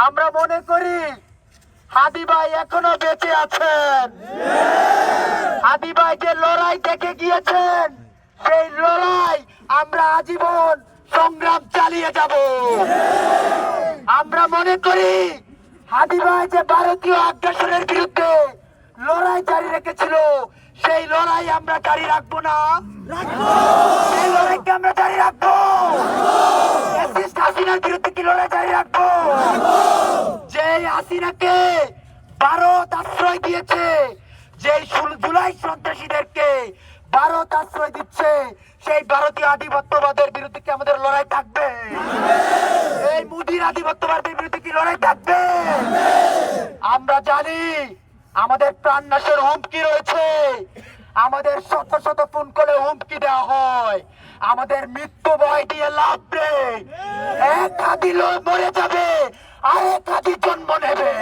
আমরা মনে করি হাদি ভাই এখনো বেঁচে আছেন। হাদি ভাই যে লড়াই থেকে গিয়েছেন, সেই লড়াই আমরা আজীবন সংগ্রাম চালিয়ে যাব। আমরা মনে করি হাদি ভাই যে ভারতীয় আগ্রাসনের বিরুদ্ধে লড়াই জারি রেখেছিল, সেই লড়াই আমরা জারি রাখবো না। সেই লড়াইকে আমরা জারি রাখবো। হাসিনার বিরুদ্ধে কি লড়াই জারি রাখবো? যে হাসিনাকে ভারত আশ্রয় দিয়েছে, যে জুলাই সন্ত্রাসীদেরকে ভারত আশ্রয় দিচ্ছে, সেই ভারতীয় আধিপত্যবাদের বিরুদ্ধে কি আমাদের লড়াই থাকবে? এই মোদির আধিপত্যবাদের বিরুদ্ধে কি লড়াই থাকবে? আমরা জানি আমাদের প্রাণনাশের হুমকি রয়েছে, আমাদের শত শত ফোন করে হুমকি দেওয়া হয়, আমাদের মৃত্যু ভয় দিয়ে লাভ নেই। এক হাদি মরে যাবে, আরেক হাদি জন্ম নেবে।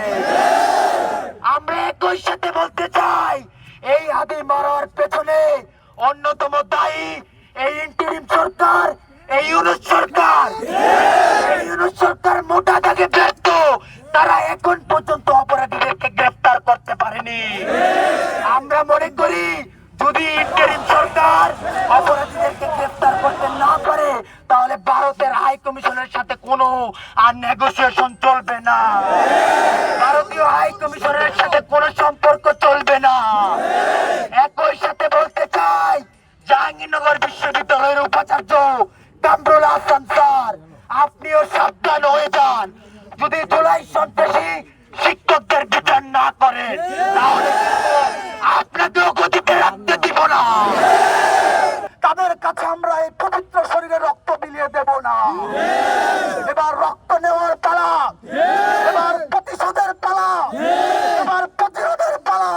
আমরা একই সাথে বলতে চাই, এই হাদি মরার পেছনে অন্যতম দায়ী এই ইন্টারিম সরকার, এই ইউনূস সরকার। এই ইউনূস সরকার মোটা দাগে ব্যর্থ। তারা এখন পর্যন্ত অপরাধীদেরকে গ্রেফতার করতে পারেনি। আমরা মনে করি যদি ইন্টারিম সরকার অপরাধীদেরকে গ্রেফতার করতে না পারে, তাহলে ভারতের হাই কমিশনের সাথে কোনো আর নেগোসিয়েশন চলবে না। ভারতীয় হাই কমিশনের সাথে কোনো সম্পর্ক চলবে না। একই সাথে বলতে চাই, জাহাঙ্গীরনগর বিশ্ববিদ্যালয়ের উপাচার্য কামরুল হাসান স্যার, আপনিও সাবধান হয়ে যান। যদি জুলাই সন্ত্রাসী শিক্ষকদের বিচার না করেন, তাহলে আপনাকেও গতিতে রাখতে দিব না। তাদের কাছে আমরা এই পবিত্র শরীরে রক্ত বিলিয়ে দেব না। এবার রক্ত নেওয়ার পালা, এবার প্রতিশোধের পালা, এবার প্রতিরোধের পালা,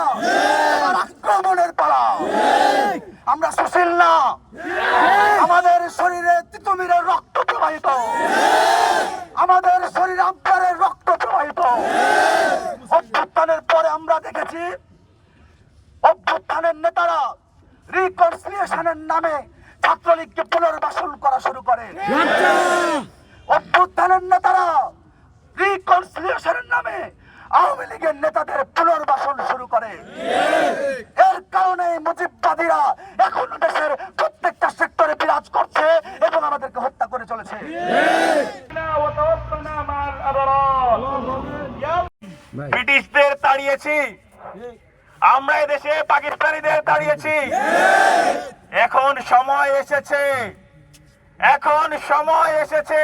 এবার আক্রমণের পালা। আমরা সুশীল না, আমাদের শরীরে তিতুমিরের রক্ত প্রবাহিত, আমাদের শরীরে আম্পারের রক্ত প্রবাহিত। অভ্যুত্থানের পরে আমরা দেখেছি অভ্যুত্থানের নেতারা রিকনসিলিয়েশনের নামে ছাত্রলীগকে পুনর্বাসন করা শুরু করে। অভ্যুত্থানের নেতারা রিকনসিলিয়েশনের নামে আওয়ামী লীগের নেতাদের পুনর্বাসন শুরু করে। এর কারণে মুজিববাদীরা এখন দেশের প্রত্যেকটা সেক্টরে বিরাজ করছে এবং আমাদেরকে হত্যা করে চলেছে। ব্রিটিশদের তাড়িয়েছি, আমরা এদেশে পাকিস্তানিদের তাড়িয়েছি। এখন সময় এসেছে, এখন সময় এসেছে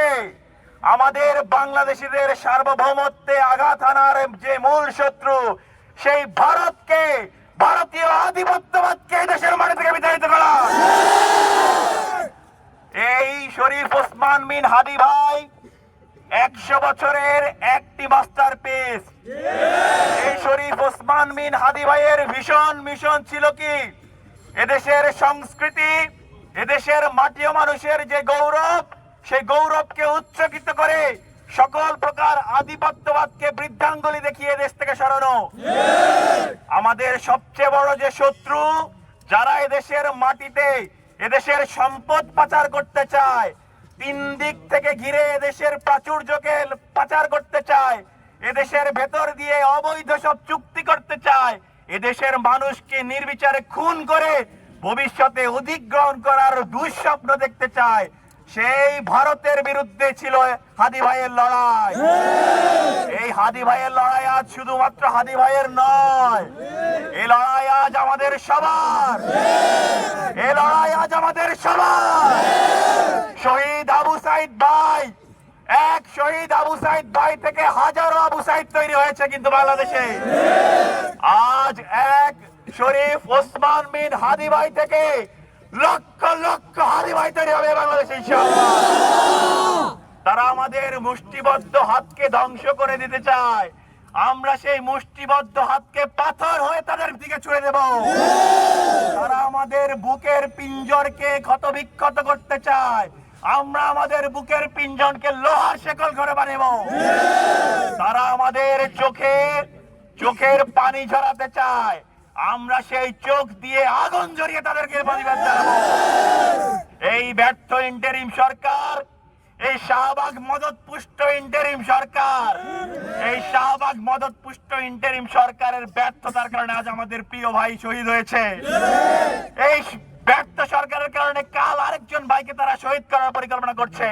আমাদের বাংলাদেশিদের সার্বভৌমত্বে আঘাত হানার যে মূল শত্রু, সেই ভারতকে, ভারতীয় আধিপত্যবাদকে দেশের মাটি থেকে বিতাড়িত করা। এই শরীফ ওসমান বিন হাদি ভাই 100 বছরের একটি মাস্টারপিস। এই শরীফ ওসমান বিন হাদি ভাইয়ের ভীষণ মিশন ছিল কি, এদেশের সংস্কৃতি, এদেশের মাটি ও মানুষের যে গৌরব, সেই গৌরবকে উচ্চকিত করে সকল প্রকার আধিপত্যবাদকে বৃদ্ধাঙ্গুলি দেখিয়ে দেশ থেকে সরানো। আমাদের সবচেয়ে বড় যে শত্রু, যারা এদেশের মাটিতে এদেশের সম্পদ পাচার করতে চায়, 3 দিক থেকে ঘিরে এদেশের প্রাচুর্যকে পাচার করতে চায়, এদেশের ভেতর দিয়ে অবৈধ সব চুক্তি করতে চায়, এদেশের মানুষকে নির্বিচারে খুন করে ভবিষ্যতে অধিগ্রহণ করার দুঃস্বপ্ন দেখতে চায়, সেই ভারতের বিরুদ্ধে ছিল হাদি ভাইয়ের লড়াই। এই হাদি ভাইয়ের লড়াই আজ শুধুমাত্র হাদি ভাইয়ের নয়, এই লড়াই আজ আমাদের সবার। এই লড়াই আজ আমাদের সবার। শহীদ আবু সাইদ ভাই, এক শহীদ আবু সাইদ ভাই থেকে হাজারো আবু সাইদ তৈরি হয়েছে কিন্তু বাংলাদেশে। আজ এক শরীফ ওসমান বিন হাদি ভাই থেকে লক্ষ লক্ষ হাদি ভাই তৈরি হবে বাংলাদেশে ইনশাআল্লাহ। তারা আমাদের মুষ্টিবদ্ধ হাতকে ধ্বংস করে দিতে চায়, আমরা সেই মুষ্টিবদ্ধ হাতকে পাথর হয়ে তাদের দিকে ছুড়ে দেব। তারা আমাদের বুকের পিঞ্জরকে ক্ষতবিক্ষত করতে চায়, আমরা আমাদের বুকের পিঞ্জরকে লোহার শেকল করে বানাবো। তারা আমাদের চোখের পানি ঝরাতে চায়, আমরা সেই চোখ দিয়ে আগুন ঝরিয়ে তাদেরকে প্রতিবাদ জানাবো। ইন্টারিম সরকার, এই শাহবাগ মদত পুষ্ট ইন্টারিম সরকার, এই শাহবাগ মদত পুষ্ট ইন্টারিম সরকারের ব্যর্থতার কারণে আজ আমাদের প্রিয় ভাই শহীদ হয়েছে। এই ব্যর্থ সরকারের কারণে কাল আরেকজন ভাইকে তারা শহীদ করার পরিকল্পনা করছে।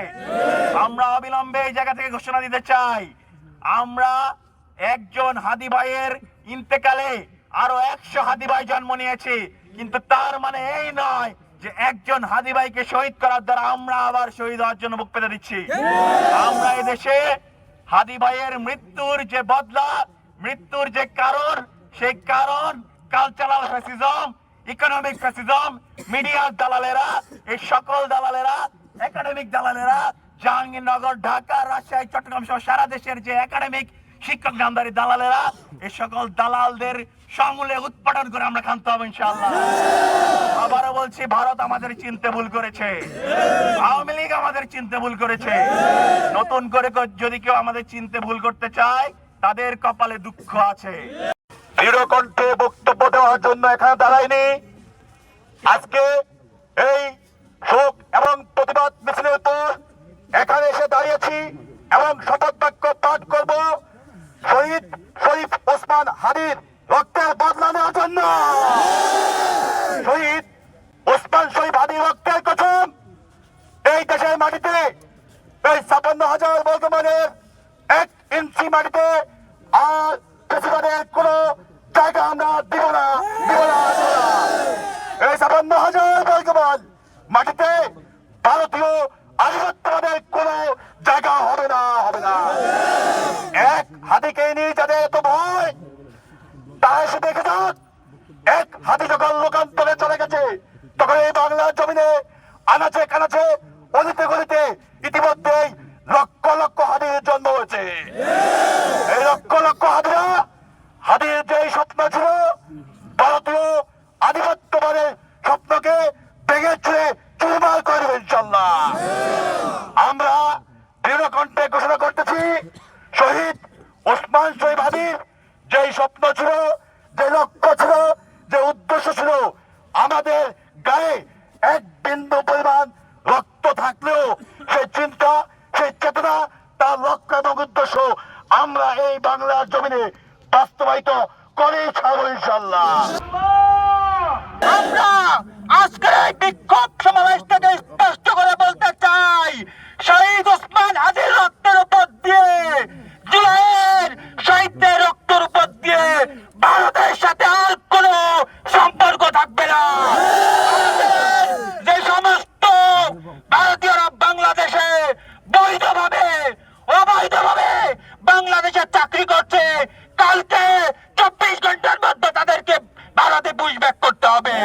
আমরা অবিলম্বে এই জায়গা থেকে ঘোষণা দিতে চাই, আমরা একজন হাদি ভাইয়ের ইন্তেকালে আরো 100 হাদি ভাই জন্ম নিয়েছি, কিন্তু তার মানে এই নয় যে একজন হাদি ভাইকে শহীদ করার দ্বারা আমরা আবার শহীদ হওয়ার জন্য বুক পেতে দিচ্ছি। আমরা এই দেশে হাদি ভাইয়ের মৃত্যুর যে বদলা, মৃত্যুর যে কারণ, সেই কারণ কালচারাল ফ্যাসিজম, ইকোনমিক ফ্যাসিজম, মিডিয়ার দালালেরা, এই সকল দালালেরা, একাডেমিক দালালেরা, জাহাঙ্গীরনগর, ঢাকা, রাজশাহী, চট্টগ্রাম সহ সারা দেশের যে একাডেমিক শিক্ষক নামধারী দালালেরা, এই সকল দালালদের সমূলে উৎপাদন করে আমরা ক্ষান্ত হবো ইনশাআল্লাহ। আবারও বলছি, ভারত আমাদের চিনতে ভুল করেছে, আওয়ামী লীগ আমাদের চিনতে ভুল করেছে। নতুন করে যদি কেউ আমাদের চিনতে ভুল করতে চায়, তাদের কপালে দুঃখ আছে। দৃঢ় কণ্ঠে বক্তব্য দেওয়ার জন্য এখানে দাঁড়ায়নি, আজকে এই শোক এবং প্রতিবাদ মিছিলের উপর এখানে এসে দাঁড়িয়েছি এবং শপথ বাক্য পাঠ করব শহীদ শরীফ ওসমান হাদির রক্তের বদলা নেওয়ার জন্য। শহীদ ওসমান শরীফ হাদির রক্তের কসম, এই দেশের মাটিতে এই ৫৬,০০০ বর্গমাইলের 1 ইঞ্চি মাটিতে আর ফ্যাসিবাদের কোনো জায়গা আমরা দিব না, দিব না, দিব না। এই ৫৬,০০০ বর্গমাইল মাটিতে ভারতীয় আধিপত্যবাদের কোনো জায়গা হবে না, হবে না। এক হাতিকে নিয়ে যাদের এত ভয়, তা এসে দেখে যাক, এক হাতি যখন লোকান্তরে চলে গেছে, তখন এই বাংলার জমিনে আনাচে কানাচে অলিতে গলিতে ইতিমধ্যেই লক্ষ লক্ষ হাতির জন্ম হয়েছে। এই লক্ষ লক্ষ হাতিরা হাতির যে স্বপ্ন ছিল ভারতীয় আধিপত্যবাদের স্বপ্নকে ভেঙে ছুঁড়ে চুরমার করে দেবে ইনশাল্লাহ। আমরা দৃঢ় কণ্ঠে ঘোষণা করতেছি, শহীদ ওসমান শরীফ হাদির যে স্বপ্ন ছিল, যে লক্ষ্য ছিল, যে উদ্দেশ্য ছিল, আমাদের গায়ে এক বিন্দু পরিমাণ রক্ত থাকলেও সেই চিন্তা, সেই চেতনা, তার লক্ষ্য এবং উদ্দেশ্য আমরা এই বাংলার জমিনে বাস্তবায়িত করে ছাড়ব ইনশাল্লাহ। আমরা আজকের এই বিক্ষোভ সমাবেশ থেকে স্পষ্ট করে বলতে চাই, শহীদ ওসমান হাদির রক্তের উপর দিয়ে, জুলাইয়ের শহীদদের রক্তের উপর দিয়ে ভারতের সাথে আর কোনো সম্পর্ক থাকবে না। যে সমস্ত ভারতীয়রা বাংলাদেশে বৈধভাবে অবৈধভাবে বাংলাদেশে চাকরি করছে, কালকে 24 ঘন্টার মধ্যে তাদেরকে ভারতে পুশব্যাক করতে হবে।